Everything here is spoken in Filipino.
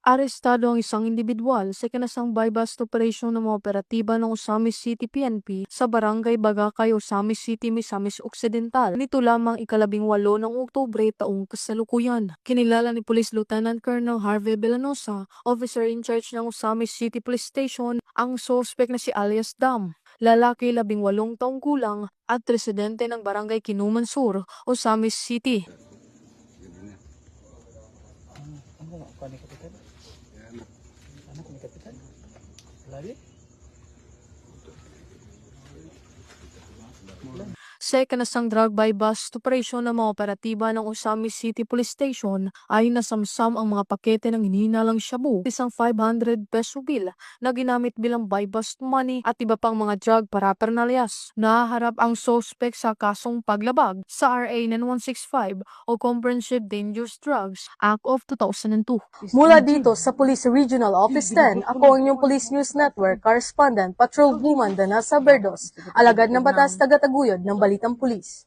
Arestado ang isang individual sa ikinasang buy-bust operation ng mga operatiba ng Osamis City PNP sa Barangay Bagakay, Osamis City, Misamis Occidental. Nito lamang ika-18 ng Oktubre taong kasalukuyan. Kinilala ni Police Lieutenant Colonel Harvey Villanosa, officer in charge ng Osamis City Police Station, ang suspect na si alias Dam. Lalaki 18 taong gulang at residente ng Barangay Kinuman Sur, Osamis City. Anak ni Kapitan. Lali? Sa ikinasang drug buy-bust operation ng mga operatiba ng Osamis City Police Station ay nasamsam ang mga pakete ng hinihinalang shabu, isang 500 peso bill na ginamit bilang buy-bust money at iba pang mga drug paraphernalias. Nahaharap ang suspect sa kasong paglabag sa RA 9165 o Comprehensive Dangerous Drugs Act of 2002. Mula dito sa Police Regional Office 10, ako ang inyong Police News Network Correspondent Patrol Woman Danasa Berdos, alagad ng batas taga-taguyod ng Balitang Pulis.